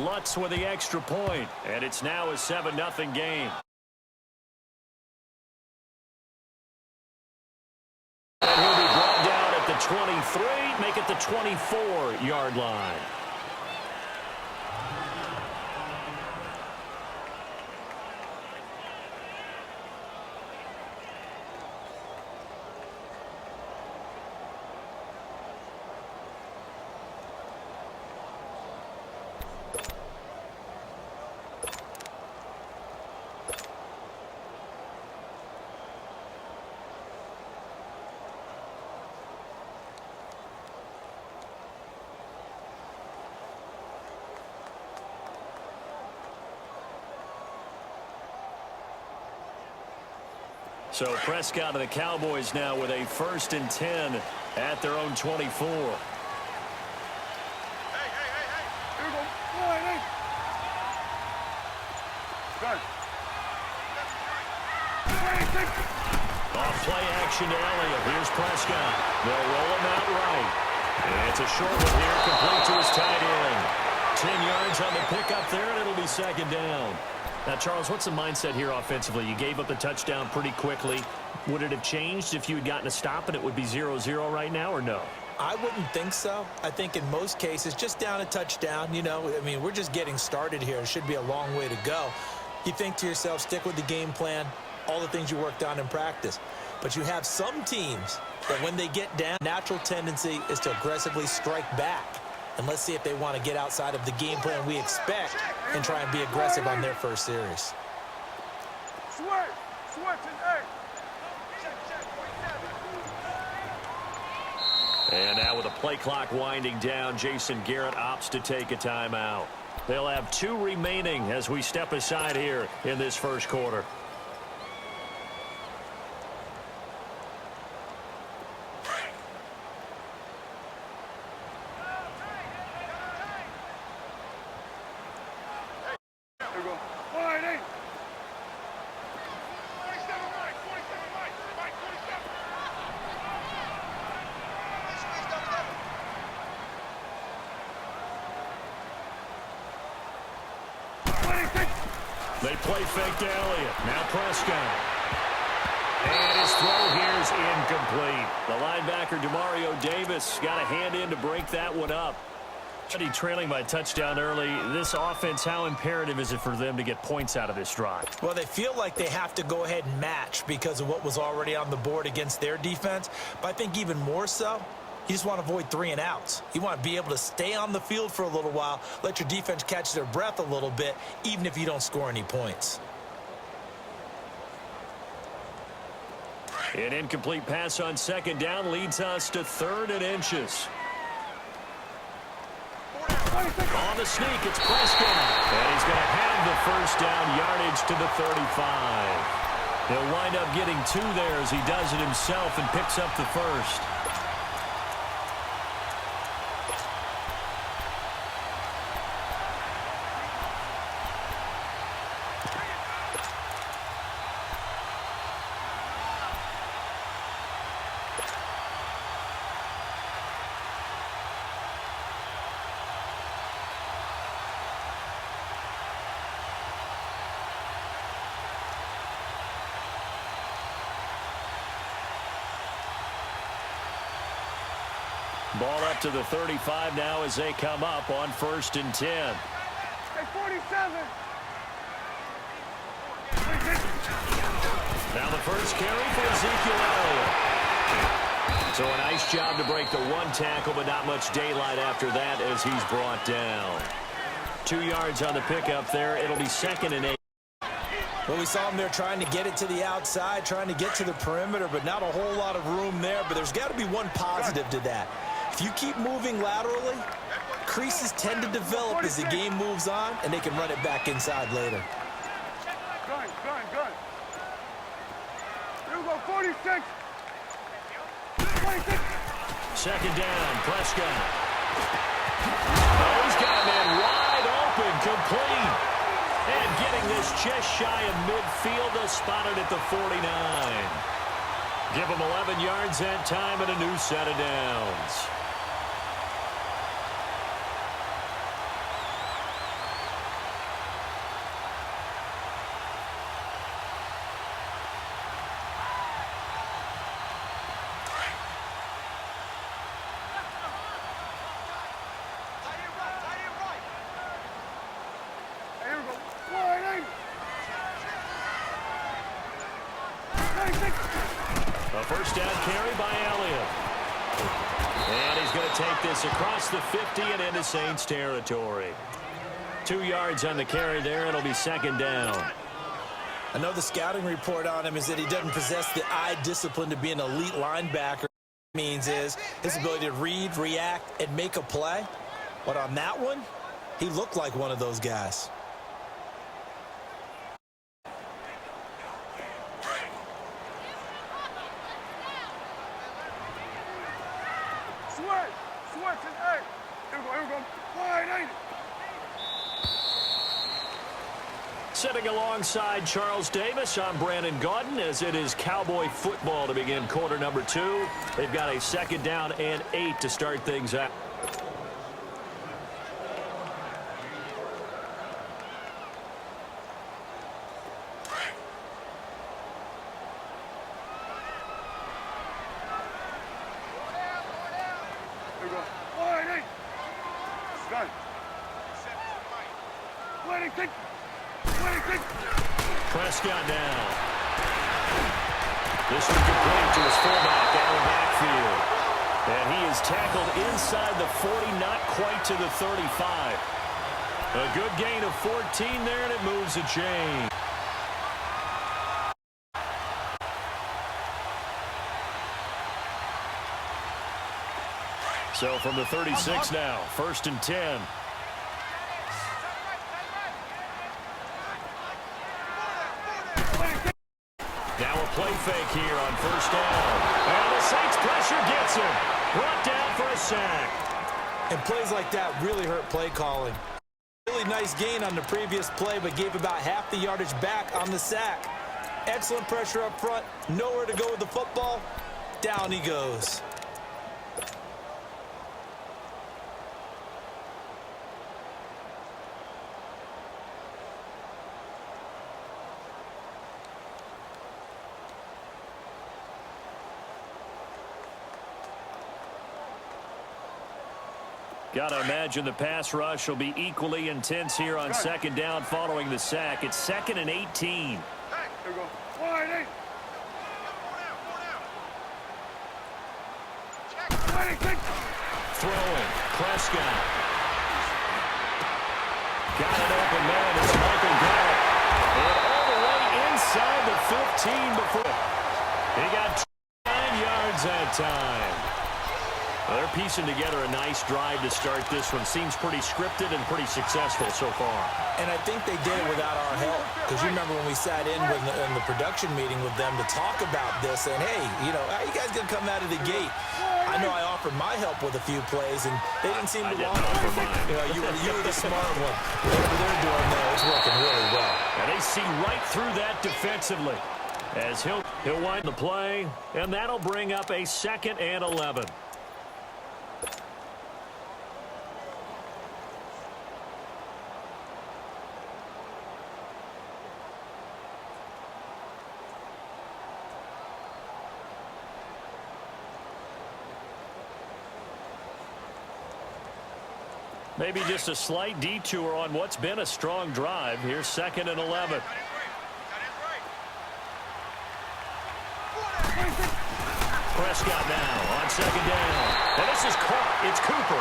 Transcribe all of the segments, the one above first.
Lutz with the extra point, and it's now a 7-0 game. And he'll be brought down at the 23, make it the 24-yard line. So Prescott of the Cowboys now with a 1st and 10 at their own 24. Hey. Here we go. Hey. Good. Off play action to Elliott. Here's Prescott. They'll roll him out right. And it's a short one here, complete to his tight end. 10 yards on the pickup there, and it'll be 2nd down. Now, Charles, what's the mindset here offensively? You gave up the touchdown pretty quickly. Would it have changed if you had gotten a stop and it would be 0-0 right now, or no? I wouldn't think so. I think in most cases, just down a touchdown, you know, I mean, we're just getting started here. It should be a long way to go. You think to yourself, stick with the game plan, all the things you worked on in practice. But you have some teams that when they get down, natural tendency is to aggressively strike back. And let's see if they want to get outside of the game plan we expect and try and be aggressive on their first series. And now with the play clock winding down, Jason Garrett opts to take a timeout. They'll have 2 remaining as we step aside here in this first quarter. They play fake to Elliott. Now Prescott. And his throw here is incomplete. The linebacker, Demario Davis, got a hand in to break that one up. Trailing by a touchdown early. This offense, how imperative is it for them to get points out of this drive? Well, they feel like they have to go ahead and match because of what was already on the board against their defense. But I think even more so, you just want to avoid 3 and outs. You want to be able to stay on the field for a little while, let your defense catch their breath a little bit, even if you don't score any points. An incomplete pass on 2nd down leads us to 3rd and inches. On the sneak, it's Prescott. And he's going to have the 1st down yardage to the 35. He'll wind up getting 2 there as he does it himself and picks up the 1st. Ball up to the 35 now as they come up on 1st and 10. Hey, 47. Now the first carry for Ezekiel Elliott. So a nice job to break the 1 tackle, but not much daylight after that as he's brought down. 2 yards on the pickup there. It'll be 2nd and 8. Well, we saw him there trying to get it to the outside, trying to get to the perimeter, but not a whole lot of room there. But there's got to be one positive to that. If you keep moving laterally, creases tend to develop as the game moves on, and they can run it back inside later. Good. Here we go, 46. 26. 2nd down, Prescott. Oh, he's got a man wide open, complete. And getting this just shy of midfield, they'll spot it at the 49. Give him 11 yards that time and a new set of downs. A first down carry by Elliott. And he's going to take this across the 50 and into Saints territory. 2 yards on the carry there. It'll be second down. I know the scouting report on him is that he doesn't possess the eye discipline to be an elite linebacker. What it means is his ability to read, react, and make a play. But on that one, he looked like one of those guys. Switch and eight. Here we go. Wide eight. Sitting alongside Charles Davis, I'm Brandon Gaudin, as it is Cowboy football to begin quarter number 2. They've got a second down and 8 to start things out. Here we go. Wide eight. Gun. Waiting, kick. Prescott now. This one complete to his fullback out of the backfield. And he is tackled inside the 40, not quite to the 35. A good gain of 14 there, and it moves the chain. So from the 36 now, 1st and 10. Now a play fake here on 1st down. And the Saints pressure gets him. Brought down for a sack. And plays like that really hurt play calling. Really nice gain on the previous play, but gave about half the yardage back on the sack. Excellent pressure up front. Nowhere to go with the football. Down he goes. Got to imagine the pass rush will be equally intense here on 2nd down following the sack. It's 2nd and 18. Here we go. Wide eight. Waiting, kick. Throwing. Prescott. Got it open man. It's Michael Gallup. And all the way inside the 15 before. He got 9 yards that time. Well, they're piecing together a nice drive to start this one. Seems pretty scripted and pretty successful so far. And I think they did it without our help. Because you remember when we sat in the production meeting with them to talk about this, and hey, you know, how you guys going to come out of the gate? I know I offered my help with a few plays, and they didn't seem to want it. You know, you were the smart one. Whatever they're doing there, it's working really well. And they see right through that defensively. As he'll wind the play, and that'll bring up a 2nd and 11. Maybe just a slight detour on what's been a strong drive. Here's 2nd and 11. Prescott now on 2nd down. And this is caught. It's Cooper.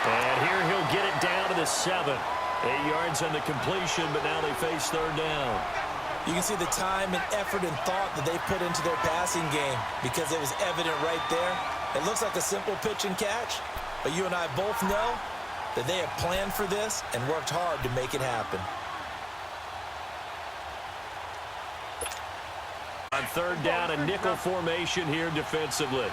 And here he'll get it down to the 7. 8 yards on the completion, but now they face 3rd down. You can see the time and effort and thought that they put into their passing game because it was evident right there. It looks like a simple pitch and catch, but you and I both know that they have planned for this and worked hard to make it happen. On 3rd down, a nickel formation here defensively.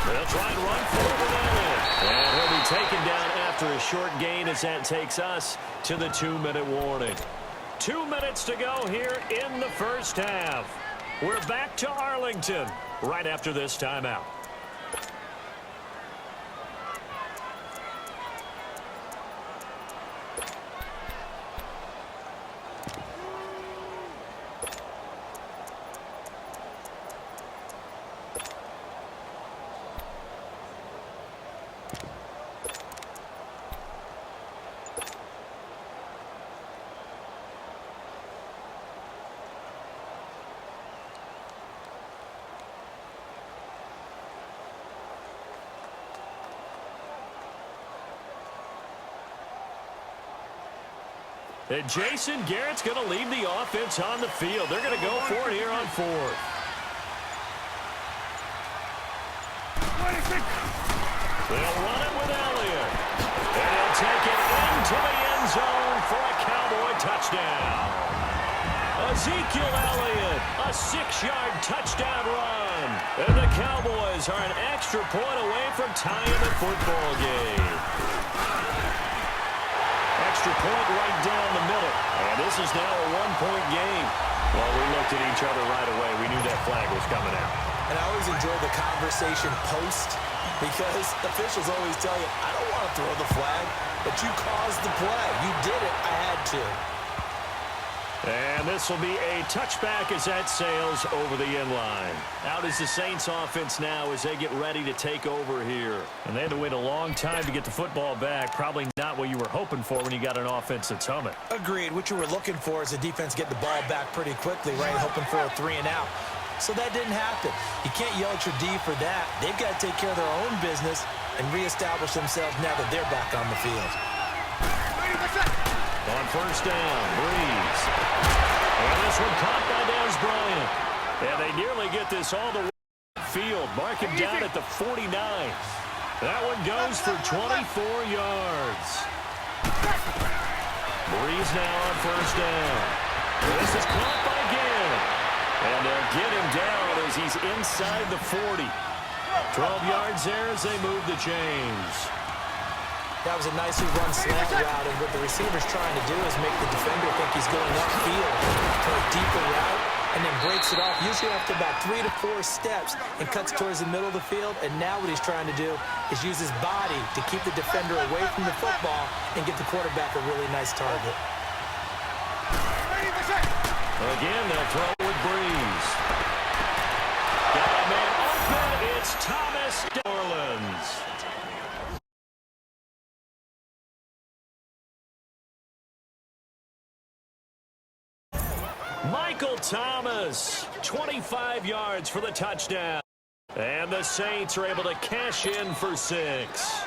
They'll try and run forward with Elliott. And he'll be taken down after a short gain as that takes us to the 2-minute warning. 2 minutes to go here in the 1st half. We're back to Arlington right after this timeout. And Jason Garrett's going to leave the offense on the field. They're going to go for it here on fourth. They'll run it with Elliott. And he'll take it into the end zone for a Cowboy touchdown. Ezekiel Elliott, a 6-yard touchdown run. And the Cowboys are an extra point away from tying the football game. Extra point right down the middle. And this is now a 1-point game. Well, we looked at each other right away. We knew that flag was coming out. And I always enjoy the conversation post because officials always tell you, I don't want to throw the flag, but you caused the play. You did it. I had to. And this will be a touchback as that sails over the end line. Out is the Saints offense now as they get ready to take over here. And they had to wait a long time to get the football back. Probably not what you were hoping for when you got an offense that's humming. Agreed. What you were looking for is the defense get the ball back pretty quickly, right? Hoping for a 3-and-out. So that didn't happen. You can't yell at your D for that. They've got to take care of their own business and reestablish themselves now that they're back on the field. On first down, Breeze. And this one caught by Dez Bryant. And they nearly get this all the way to the field. Mark him down at the 49. That one goes for 24 yards. Breeze now on first down. This is caught by Gannon. And they'll get him down as he's inside the 40. 12 yards there as they move the chains. That was a nicely run slant route, and what the receiver's trying to do is make the defender think he's going upfield for a deeper route, and then breaks it off, usually after about 3 to 4 steps, and cuts towards the middle of the field. And now what he's trying to do is use his body to keep the defender away from the football and get the quarterback a really nice target. Again, they'll throw with Breeze. Got a man open. It's Thomas Orleans. Michael Thomas, 25 yards for the touchdown. And the Saints are able to cash in for 6.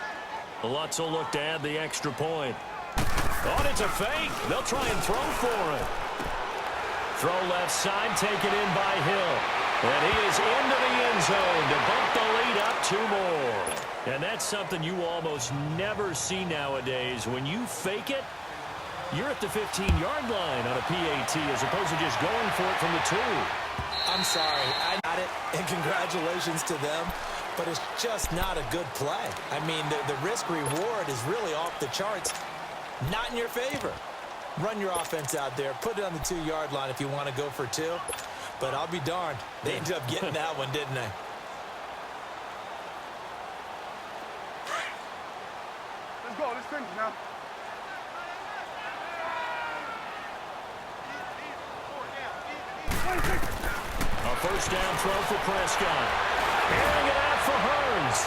Lutz will look to add the extra point. Oh, it's a fake. They'll try and throw for it. Throw left side, taken in by Hill. And he is into the end zone to bump the lead up 2 more. And that's something you almost never see nowadays. When you fake it, you're at the 15-yard line on a PAT as opposed to just going for it from the 2. I'm sorry. I got it, and congratulations to them, but it's just not a good play. I mean, the risk-reward is really off the charts. Not in your favor. Run your offense out there. Put it on the 2-yard line if you want to go for 2. But I'll be darned. They ended up getting that one, didn't they? Let's go. Let's finish now. A first down throw for Prescott. Carrying it out for Hurns.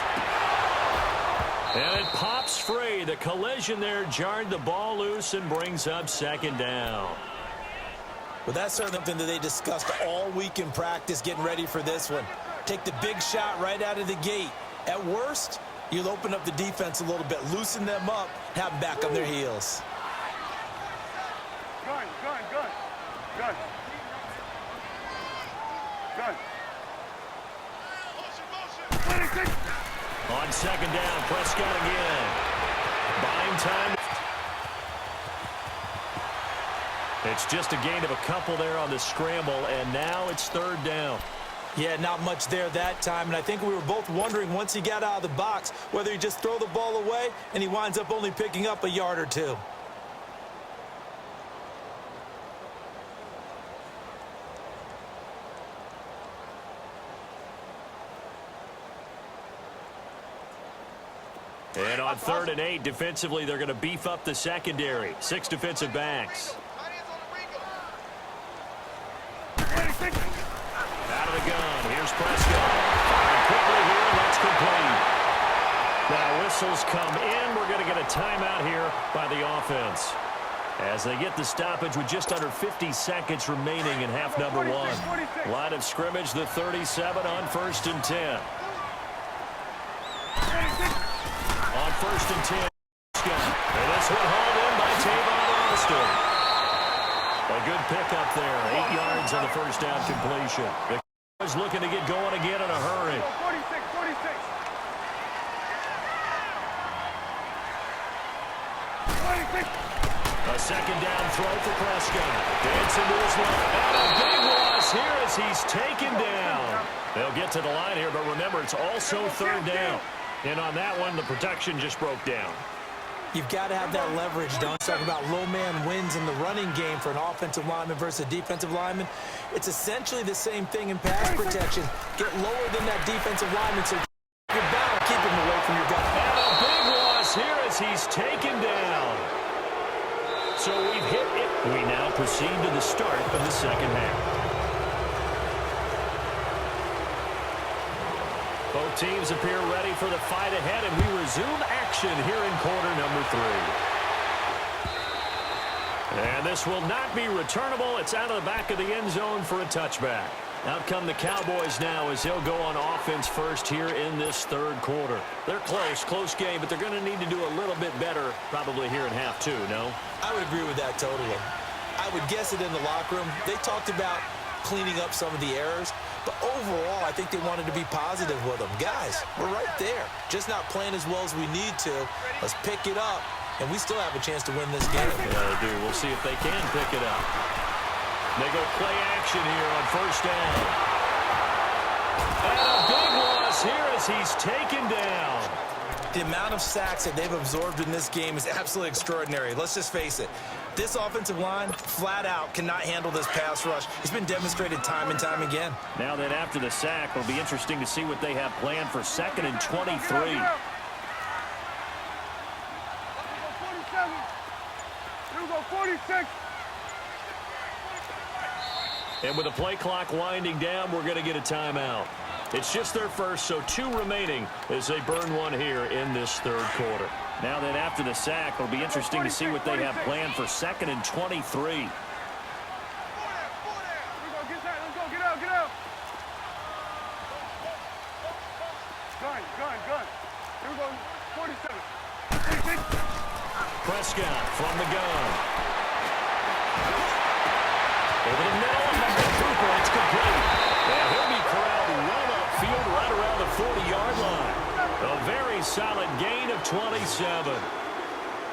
And it pops free. The collision there jarred the ball loose and brings up second down. Well, that's certainly something that they discussed all week in practice getting ready for this one. Take the big shot right out of the gate. At worst, you'll open up the defense a little bit, loosen them up, have them back on their heels. Gun. On second down, Prescott again. Buying time. It's just a gain of a couple there on the scramble, and now it's third down. Yeah, not much there that time, and I think we were both wondering once he got out of the box whether he just throw the ball away and he winds up only picking up a yard or 2. And on 3rd and 8, defensively, they're going to beef up the secondary. 6 defensive backs. Out of the gun. Here's Prescott. Firing quickly here, and that's complete. Now whistles come in. We're going to get a timeout here by the offense. As they get the stoppage with just under 50 seconds remaining in half number 1. Line of scrimmage, the 37 on 1st and 10. On 1st and 10, and this one hauled in by Tavon Austin. A good pickup there. 8 yards on the first down completion. The Cowboys looking to get going again in a hurry. 46, 46. 46. A second down throw for Prescott. Dancing to his left. And a big loss here as he's taken down. They'll get to the line here, but remember, it's also third down. And on that one, the protection just broke down. You've got to have that leverage, Don. Talking about low man wins in the running game for an offensive lineman versus a defensive lineman. It's essentially the same thing in pass protection. Get lower than that defensive lineman so you're bound to keep him away from your guy. And a big loss here as he's taken down. So we've hit it. We now proceed to the start of the second half. Both teams appear ready for the fight ahead, and we resume action here in quarter number 3. And this will not be returnable. It's out of the back of the end zone for a touchback. Out come the Cowboys now as they'll go on offense first here in this third quarter. They're close game, but they're going to need to do a little bit better probably here in half 2, no? I would agree with that totally. I would guess it in the locker room. They talked about cleaning up some of the errors, but overall, I think they wanted to be positive with them. Guys, we're right there. Just not playing as well as we need to. Let's pick it up, and we still have a chance to win this game. Yeah, they do. We'll see if they can pick it up. They go play action here on first down. And a big loss here as he's taken down. The amount of sacks that they've absorbed in this game is absolutely extraordinary. Let's just face it. This offensive line, flat out, cannot handle this pass rush. It's been demonstrated time and time again. Now that after the sack, it'll be interesting to see what they have planned for 2nd and 23. 47. Here we go, 46. And with the play clock winding down, we're going to get a timeout. It's just their first, so 2 remaining as they burn one here in this third quarter. Now that after the sack, it'll be interesting to see what they have planned for 2nd and 23. Here we go, get that. Let's go, get out, get out. Gun. Here we go, 47. 46. Prescott from the gun. Over the middle, Cooper, it's complete. And he'll be corralled well upfield right around the 40-yard line. A very solid gain of 27.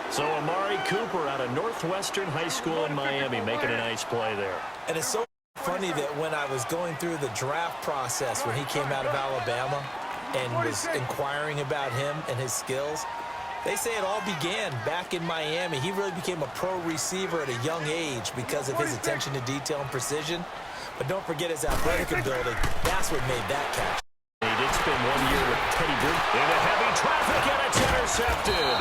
So Amari Cooper out of Northwestern High School in Miami making a nice play there. And it's so funny that when I was going through the draft process when he came out of Alabama and was inquiring about him and his skills, they say it all began back in Miami. He really became a pro receiver at a young age because of his attention to detail and precision. But don't forget his athletic ability. That's what made that catch. He did spend 1 year with Teddy Brooks. Into heavy traffic, and it's intercepted.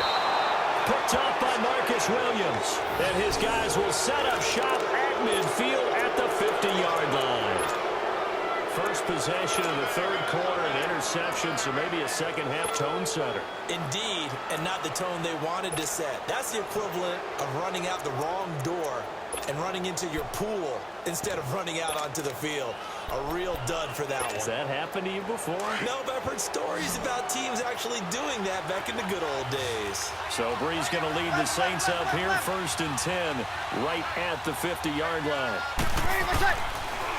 Picked up by Marcus Williams. And his guys will set up shop at midfield at the 50-yard line. First possession of the third quarter, an interception, so maybe a second-half tone setter. Indeed, and not the tone they wanted to set. That's the equivalent of running out the wrong door and running into your pool instead of running out onto the field. A real dud for that one. Has that happened to you before? No, but I've heard stories about teams actually doing that back in the good old days. So Brees going to lead the Saints up here, 1st and 10, right at the 50-yard line.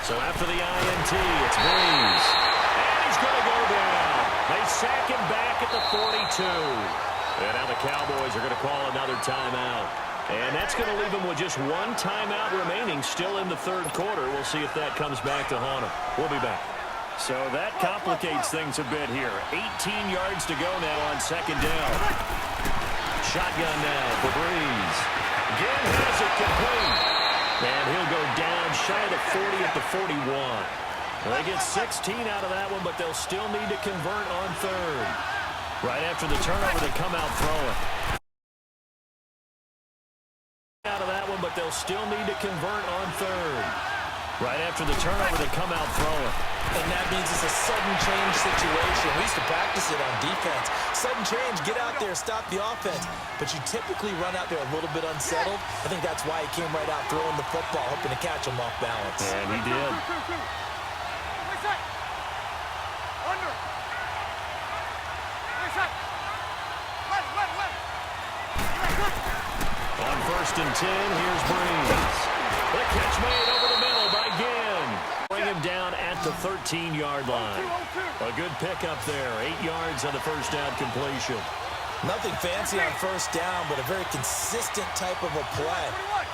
So after the INT, it's Brees. And he's going to go down. They sack him back at the 42. And now the Cowboys are going to call another timeout. And that's going to leave them with just 1 timeout remaining still in the third quarter. We'll see if that comes back to haunt them. We'll be back. So that complicates things a bit here. 18 yards to go now on 2nd down. Shotgun now for Brees. Again has it complete. And he'll go down shy of the 40 at the 41. They get 16 out of that one, but they'll still need to convert on 3rd. Right after the turnover, they come out throwing. Out of that one, but they'll still need to convert on 3rd. Right after the turnover, they come out throwing. And that means it's a sudden change situation. We used to practice it on defense. Sudden change, get out there, stop the offense. But you typically run out there a little bit unsettled. I think that's why he came right out throwing the football, hoping to catch him off balance. And he did. Under. On 1st and 10, here's Brees. The Catch made over the middle by Ginn. Bring him down at the 13-yard line. A good pickup there. 8 yards on the first down completion. Nothing fancy on first down, but a very consistent type of a play.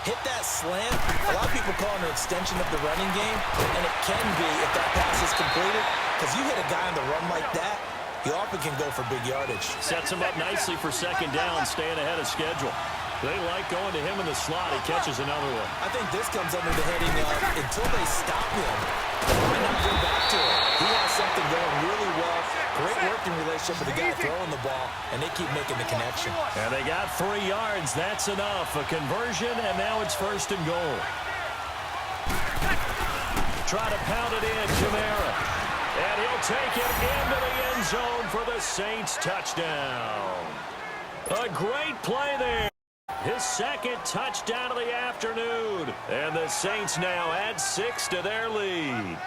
Hit that slant. A lot of people call it an extension of the running game, and it can be if that pass is completed, because you hit a guy on the run like that, he often can go for big yardage. Sets him up nicely for second down, staying ahead of schedule. They like going to him in the slot. He catches another one. I think this comes under the heading of until they stop him, why not go back to it? He has something going really well. Great working relationship with the guy throwing the ball, and they keep making the connection. And they got 3 yards. That's enough. A conversion, and now it's first and goal. Try to pound it in, Kamara. And he'll take it into the end zone for the Saints touchdown. A great play there. His second touchdown of the afternoon. And the Saints now add 6 to their lead.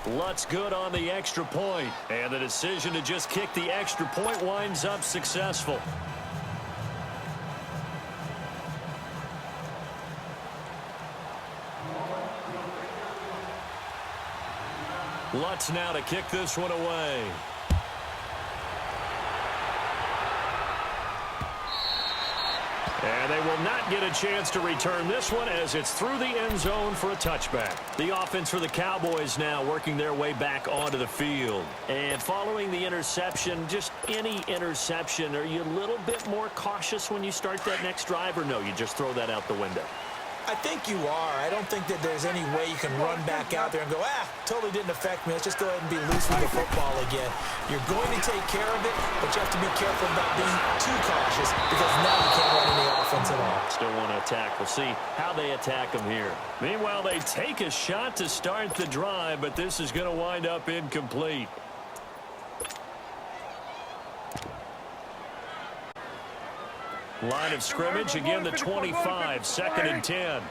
Lutz good on the extra point. And the decision to just kick the extra point winds up successful. Lutz now to kick this one away. And they will not get a chance to return this one as it's through the end zone for a touchback. The offense for the Cowboys now working their way back onto the field. And following the interception, just any interception, are you a little bit more cautious when you start that next drive, or no, you just throw that out the window? I think you are. I don't think that there's any way you can run back out there and go, totally didn't affect me. Let's just go ahead and be loose with the football again. You're going to take care of it, but you have to be careful about being too cautious because now you can't run any offense at all. Still want to attack. We'll see how they attack them here. Meanwhile, they take a shot to start the drive, but this is going to wind up incomplete. Line of scrimmage, again the 25, 2nd and 10.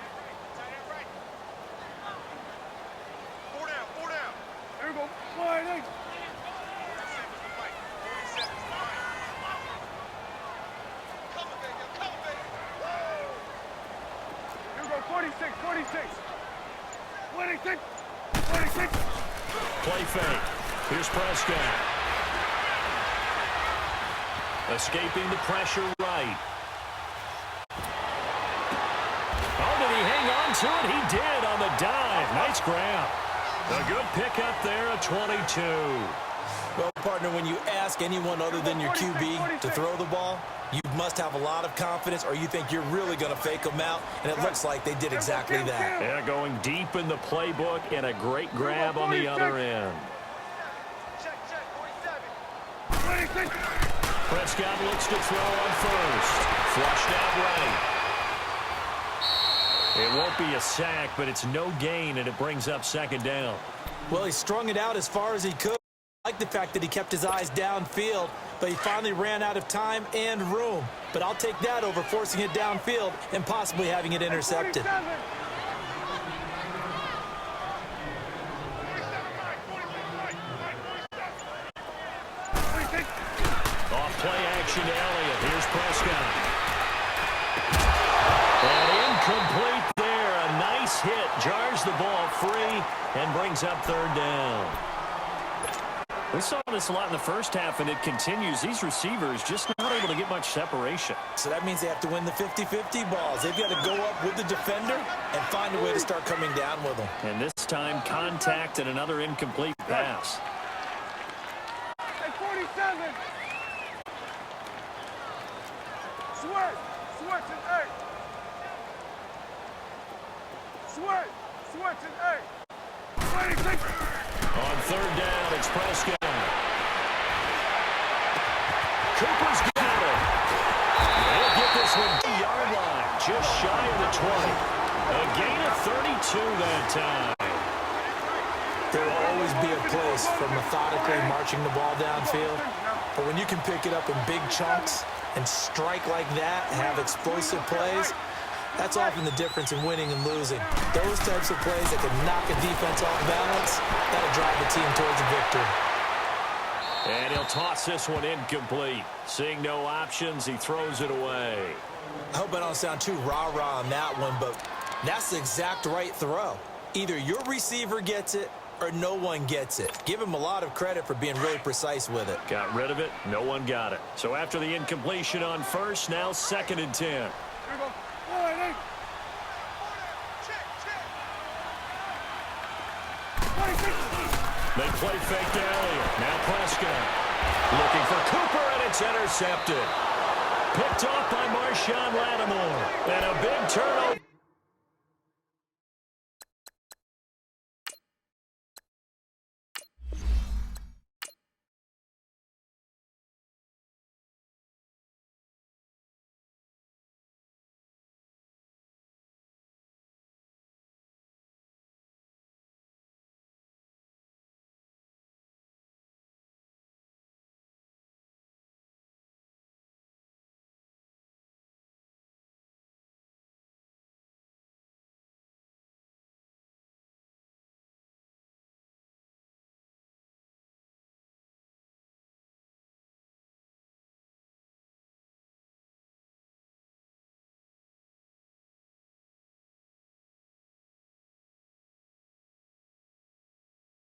Four down. There we go. Wide eight. Here we go. 46. 26. Play fake. Here's Prescott. Escaping the pressure right. Hang on to it. He did on the dive. Nice grab. A good pickup there at 22. Well, partner, when you ask anyone other than your QB to throw the ball, you must have a lot of confidence or you think you're really going to fake them out, and it looks like they did exactly that. Yeah, going deep in the playbook and a great grab on the other end. Prescott looks to throw on first. Flushed out right. It won't be a sack, but it's no gain, and it brings up second down. Well, he strung it out as far as he could. I like the fact that he kept his eyes downfield, but he finally ran out of time and room. But I'll take that over forcing it downfield and possibly having it intercepted. Off play action to Elliott. Here's Prescott. And incomplete there. A nice hit. Jars the ball free and brings up third down. We saw this a lot in the first half, and it continues. These receivers just not able to get much separation. So that means they have to win the 50-50 balls. They've got to go up with the defender and find a way to start coming down with them. And this time, contact and another incomplete pass. At 47. Sweat and eight. Sweat and eight. 26. On third down, it's Prescott. Cooper's got it. He'll get this one 2-yard line, just shy of the 20. A gain of 32 that time. There will always be a place for methodically marching the ball downfield. But when you can pick it up in big chunks and strike like that, have explosive plays, that's often the difference in winning and losing. Those types of plays that can knock a defense off balance, that'll drive the team towards a victory. And he'll toss this one incomplete. Seeing no options, he throws it away. I hope I don't sound too rah-rah on that one, but that's the exact right throw. Either your receiver gets it or no one gets it. Give him a lot of credit for being really precise with it. Got rid of it. No one got it. So after the incompletion on first, now 2nd and 10. Here we go. Wide eight. They play fake to Elliott. Now Prescott. Looking for Cooper, and it's intercepted. Picked off by Marshawn Lattimore. And a big turnover.